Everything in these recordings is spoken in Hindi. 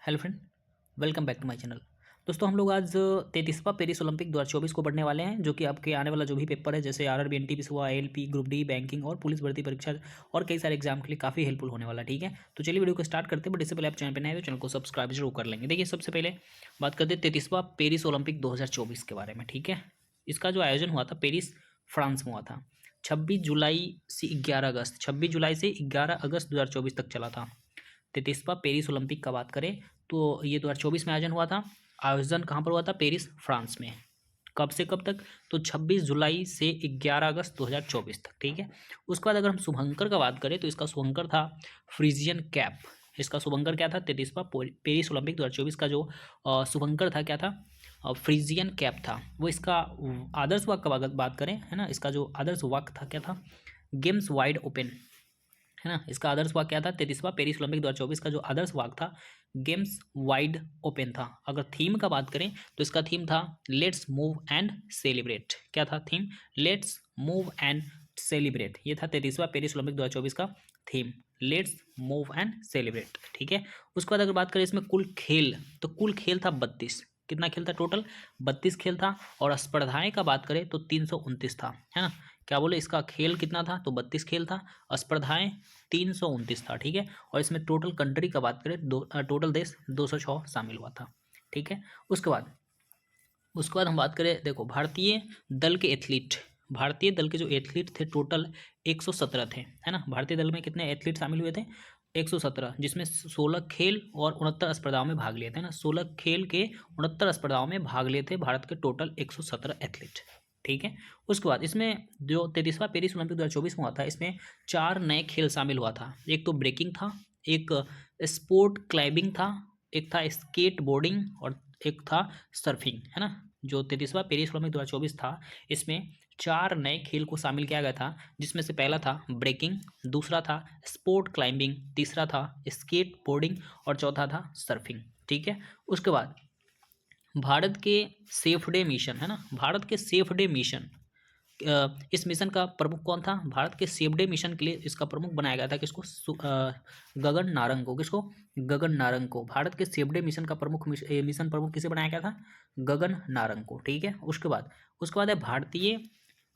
Hello friend, welcome back to my channel. दोस्तों हम लोग आज 33वां पेरिस ओलंपिक 2024 को पढ़ने वाले हैं, जो कि आपके आने वाला जो भी पेपर है, जैसे आरआरबी, एनटीपीसी हुआ, आईएलपी, ग्रुप डी, बैंकिंग और पुलिस भर्ती परीक्षा और कई सारे एग्जाम के लिए काफ़ी हेल्पफुल होने वाला है। ठीक है, तो चलिए वीडियो को स्टार्ट करते हैं। बट इससे पहले आप चैनल पर नए हैं तो चैनल को सब्सक्राइब जरूर कर लेंगे। देखिए, सबसे पहले बात करते हैं 33वां पेरिस ओलंपिक 2024 के बारे में। ठीक है, इसका जो आयोजन हुआ था पेरिस, फ्रांस में हुआ था। 26 जुलाई से 11 अगस्त 26 जुलाई से 11 अगस्त 2024 तक चला था। 33वां पेरिस ओलंपिक का बात करें तो ये 2024 में आयोजन हुआ था। आयोजन कहाँ पर हुआ था? पेरिस, फ्रांस में। कब से कब तक? तो 26 जुलाई से 11 अगस्त 2024 तक। ठीक है, उसके बाद अगर हम शुभंकर का बात करें तो इसका शुभंकर था फ्रीजियन कैप। इसका शुभंकर क्या था? 33वां पेरिस ओलंपिक 2024 का जो शुभंकर था, क्या था? फ्रीजियन कैप था वो। इसका आदर्श वाक्य का बात करें, है ना, इसका जो आदर्श वाक्य था क्या था? गेम्स वाइड ओपन, है ना। इसका आदर्श वाक्य क्या था? 33वां पेरिस ओलंपिक 2024 का जो आदर्श वाक्य था, गेम्स वाइड ओपन था। अगर थीम का बात करें तो इसका थीम था लेट्स मूव एंड सेलिब्रेट। क्या था theme? Let's move and celebrate. ये था 33वां पेरिस ओलंपिक 2024 का theme, let's move and celebrate. ठीक है, उसके बाद अगर बात करें इसमें कुल खेल, तो कुल खेल था 32। कितना खेल था? टोटल 32 खेल था। और स्पर्धाएं का बात करें तो 329 था, है ना। क्या बोले, इसका खेल कितना था? तो 32 खेल था, स्पर्धाएं 329 था। ठीक है, और इसमें टोटल कंट्री का बात करें, टोटल देश 206 शामिल हुआ था। ठीक है, उसके बाद हम बात करें, देखो, भारतीय दल के एथलीट, भारतीय दल के जो एथलीट थे टोटल 117 थे, है ना। भारतीय दल में कितने एथलीट शामिल हुए थे? 117, जिसमें 16 खेल और 69 स्पर्धाओं में भाग लिए थे ना। 16 खेल के 69 स्पर्धाओं में भाग लिए थे भारत के टोटल 117 एथलीट। ठीक है, उसके बाद इसमें जो 33वां पेरिस ओलंपिक 2024 में हुआ था, इसमें 4 नए खेल शामिल हुआ था। एक तो ब्रेकिंग था, एक स्पोर्ट क्लाइंबिंग था, एक था स्केट बोर्डिंग और एक था सर्फिंग, है ना। जो 33वां पेरिस ओलंपिक 2024 था, इसमें 4 नए खेल को शामिल किया गया था, जिसमें से पहला था ब्रेकिंग, दूसरा था स्पोर्ट क्लाइंबिंग, तीसरा था स्केट बोर्डिंग और चौथा था सर्फिंग। ठीक है, उसके बाद भारत के सेफ डे मिशन, है ना, भारत के सेफ डे मिशन, इस मिशन का प्रमुख कौन था? भारत के सेफ डे मिशन के लिए इसका प्रमुख बनाया गया था किसको? गगन नारंग को। किसको? गगन नारंग को। भारत के सेफ डे मिशन का प्रमुख मिशन प्रमुख किसे बनाया गया था? गगन नारंग को। ठीक है, उसके बाद है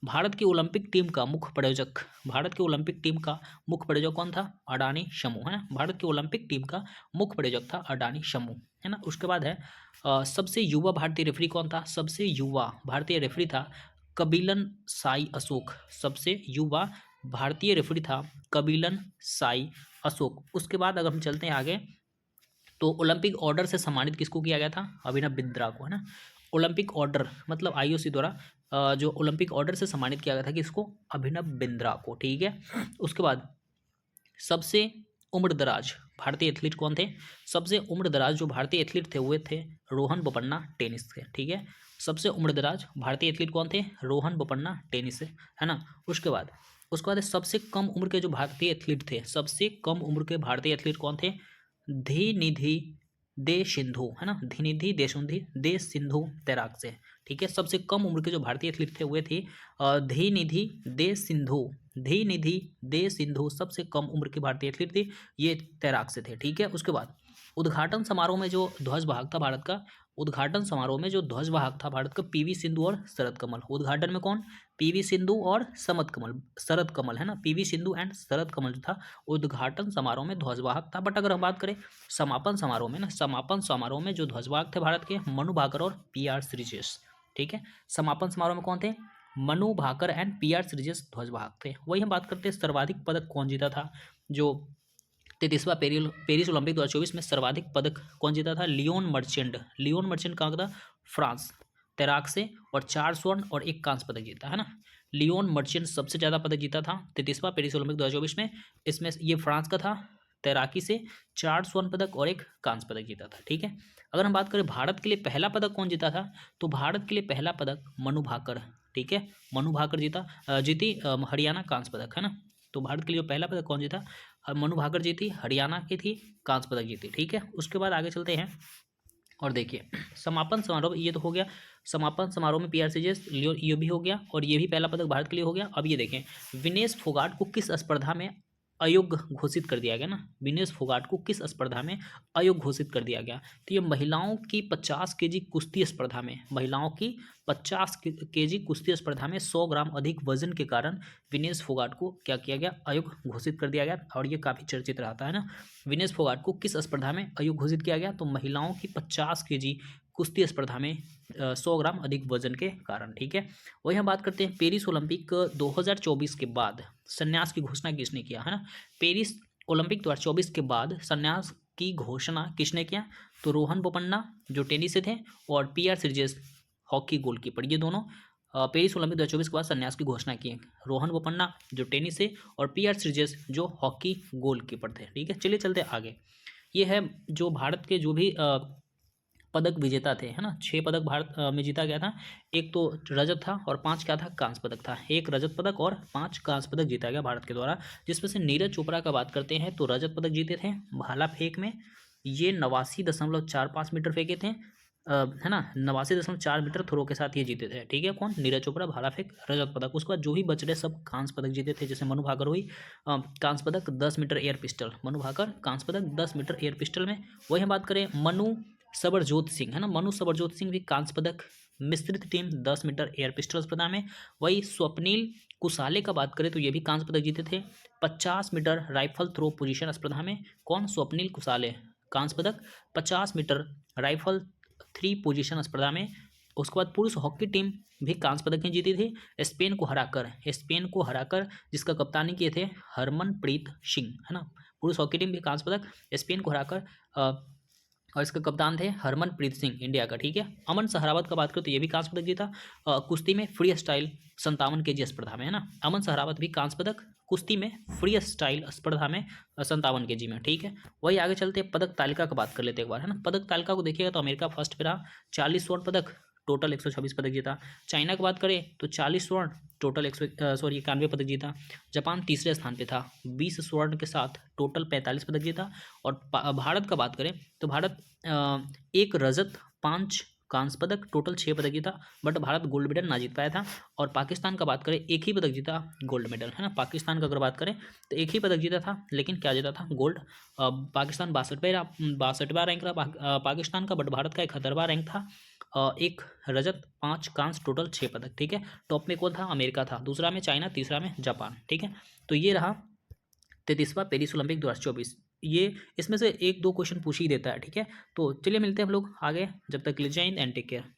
भारत की ओलंपिक टीम का मुख्य प्रायोजक, भारत की ओलंपिक टीम का मुख्य प्रायोजक कौन था? अडानी समूह, है ना। भारत की ओलंपिक टीम का मुख्य प्रायोजक था अडानी समूह, है ना। उसके बाद है सबसे युवा भारतीय रेफरी कौन था? सबसे युवा भारतीय रेफरी था कबिलन साई अशोक। सबसे युवा भारतीय रेफरी था कबिलन साई अशोक। उसके बाद अगर हम चलते हैं आगे, तो ओलंपिक ऑर्डर से सम्मानित किसको किया गया था? अभिनव बिंद्रा को, है ना। ओलंपिक ऑर्डर मतलब आईओसी द्वारा जो ओलंपिक ऑर्डर से सम्मानित किया गया था किसको? अभिनव बिंद्रा को। ठीक है, उसके बाद सबसे उम्रदराज भारतीय एथलीट कौन थे? सबसे उम्रदराज जो भारतीय एथलीट थे वो थे रोहन बोपन्ना, टेनिस के। ठीक है, सबसे उम्रदराज भारतीय एथलीट कौन थे? रोहन बोपन्ना, टेनिस से, है ना। उसके बाद सबसे कम उम्र के जो भारतीय एथलीट थे, सबसे कम उम्र के भारतीय एथलीट कौन थे? धीनिधि दे सिंधु, है ना। धीनिधि दे सिंधु तैराक से। ठीक है, सबसे कम उम्र के जो भारतीय एथलीट थे वे थे धीनिधि दे सिंधु। धीनिधि दे सिंधु सबसे कम उम्र के भारतीय एथलीट थे, ये तैराक से थे। ठीक है, उसके बाद उद्घाटन समारोह में जो ध्वजवाहक था भारत का, उद्घाटन समारोह में जो ध्वजवाहक था भारत का, पीवी सिंधु और शरद कमल। उद्घाटन में कौन? पीवी सिंधु और शरद कमल, है ना। पीवी सिंधु एंड शरद कमल जो था उद्घाटन समारोह में ध्वजवाहक था। बट अगर हम बात करें समापन समारोह में ना, समापन समारोह में जो ध्वजवाहक थे भारत के, मनु भाकर और पीआर श्रीजेश। ठीक है, समापन समारोह में कौन थे? मनु भाकर एंड पीआर श्रीजेश ध्वजवाहक थे। वही हम बात करते हैं सर्वाधिक पदक कौन जीता था। जो 33वां पेरिस ओलंपिक 2024 में सर्वाधिक पदक कौन जीता था? Leone merchant. लियोन मर्चेंट कहाँ का था? फ्रांस, तैराक से, और 4 स्वर्ण और 1 कांस्य पदक जीता, है ना। लियोन मर्चेंट सबसे ज़्यादा पदक जीता था 33वां पेरिस ओलंपिक 2024 में। इसमें ये फ्रांस का था, तैराकी से 4 स्वर्ण पदक और 1 कांस्य पदक जीता था। ठीक है, अगर हम बात करें भारत के लिए पहला पदक कौन जीता था, तो भारत के लिए पहला पदक मनु भाकर। ठीक है, मनु भाकर जीती हरियाणा कांस्य पदक, है ना। तो भारत के लिए जो पहला पदक कौन जीता? मनु भाकर जीती, हरियाणा की थी, कांस्य पदक जीती। ठीक है, उसके बाद आगे चलते हैं और देखिए समापन समारोह, ये तो हो गया। समापन समारोह में पीआर सीजेस ये भी हो गया और ये भी पहला पदक भारत के लिए हो गया। अब ये देखें विनेश फोगाट को किस स्पर्धा में अयोग्य घोषित कर दिया गया ना, विनेश फोगाट को किस स्पर्धा में अयोग्य घोषित कर दिया गया? तो ये महिलाओं की 50 केजी कुश्ती स्पर्धा में, महिलाओं की 50 केजी कुश्ती स्पर्धा में 100 ग्राम अधिक वजन के कारण विनेश फोगाट को क्या किया गया? अयोग्य घोषित कर दिया गया। और ये काफ़ी चर्चित रहता है ना, विनेश फोगाट को किस स्पर्धा में अयोग्य घोषित किया गया? तो महिलाओं की 50 केजी कुश्ती स्पर्धा में 100 ग्राम अधिक वजन के कारण। ठीक है, वही हम बात करते हैं पेरिस ओलंपिक 2024 के बाद संन्यास की घोषणा किसने किया, है ना? पेरिस ओलंपिक 2024 के बाद संन्यास की घोषणा किसने किया? तो रोहन बोपन्ना जो टेनिस से थे, और पीआर श्रीजेश हॉकी गोलकीपर, ये दोनों पेरिस ओलंपिक 2024 के बाद संन्यास की घोषणा की। रोहन बोपन्ना जो टेनिस से, और पीआर श्रीजेश जो हॉकी गोलकीपर थे। ठीक है, चलिए चलते आगे। ये है जो भारत के जो भी पदक विजेता थे, है ना, 6 पदक भारत में जीता गया था। एक तो रजत था और 5 क्या था? कांस्य पदक था। 1 रजत पदक और 5 कांस्य पदक जीता गया भारत के द्वारा, जिसमें से नीरज चोपड़ा का बात करते हैं तो रजत पदक जीते थे भाला फेंक में। ये 89.45 मीटर फेंके थे, है ना, 89.4 मीटर थ्रो के साथ ये जीते थे। ठीक है, कौन? नीरज चोपड़ा, भाला फेंक, रजत पदक। उसके बाद जो भी बच रहे सब कांस्य पदक जीते थे, जैसे मनु भाकर हुई कांस्य पदक 10 metre air pistol, Manu Bhaker कांस्य पदक 10 मीटर एयर पिस्टल में। वही हम बात करें मनु सबरजोत सिंह, है ना, मनु सबरजोत सिंह भी कांस्य पदक, मिश्रित टीम 10 मीटर एयर पिस्टल स्पर्धा में। वही स्वप्निल कुसाले का बात करें तो ये भी कांस्य पदक जीते थे 50 मीटर राइफल थ्रो पोजीशन स्पर्धा में। कौन? स्वप्निल कुसाले, कांस्य पदक 50 मीटर राइफल थ्री पोजीशन स्पर्धा में। उसके बाद पुरुष हॉकी टीम भी कांस्य पदक ही जीती थी, स्पेन को हराकर जिसका कप्तानी किए थे हरमनप्रीत सिंह, है ना। पुरुष हॉकी टीम भी कांस्य पदक, स्पेन को हराकर, और इसके कप्तान थे हरमनप्रीत सिंह, इंडिया का। ठीक है, अमन सहरावत का बात करें तो ये भी कांस्य पदक जीता कुश्ती में फ्री स्टाइल 57 केजी स्पर्धा में, है ना। अमन सहरावत भी कांस्य पदक कुश्ती में फ्री स्टाइल स्पर्धा में 57 केजी में। ठीक है, वही आगे चलते हैं, पदक तालिका का बात कर लेते हैं एक बार, है ना। पदक तालिका को देखिएगा तो अमेरिका फर्स्ट पे रहा, 40 स्वर्ण पदक, टोटल 126 पदक जीता। चाइना की बात करें तो 40 स्वर्ण, टोटल 91 पदक जीता। जापान तीसरे स्थान पे था 20 स्वर्ण के साथ, टोटल 45 पदक जीता। और भारत का बात करें तो भारत 1 रजत 5 कांस्य पदक, टोटल 6 पदक जीता, बट भारत गोल्ड मेडल ना जीत पाया था। और पाकिस्तान का बात करें 1 ही पदक जीता, गोल्ड मेडल, है ना। पाकिस्तान का अगर बात करें तो 1 ही पदक जीता था, लेकिन क्या जीता था? गोल्ड। पाकिस्तान 62वां रैंक रहा पाकिस्तान का, बट भारत का 71वां रैंक था। 1 रजत 5 कांस्य, टोटल 6 पदक। ठीक है, टॉप में कौन था? अमेरिका था, दूसरा में चाइना, तीसरा में जापान। ठीक है, तो ये रहा 33वां पेरिस ओलंपिक 2024। ये इसमें से 1-2 क्वेश्चन पूछ ही देता है। ठीक है, तो चलिए मिलते हैं हम लोग आगे, जब तक के लिए जय हिंद एंड टेक केयर।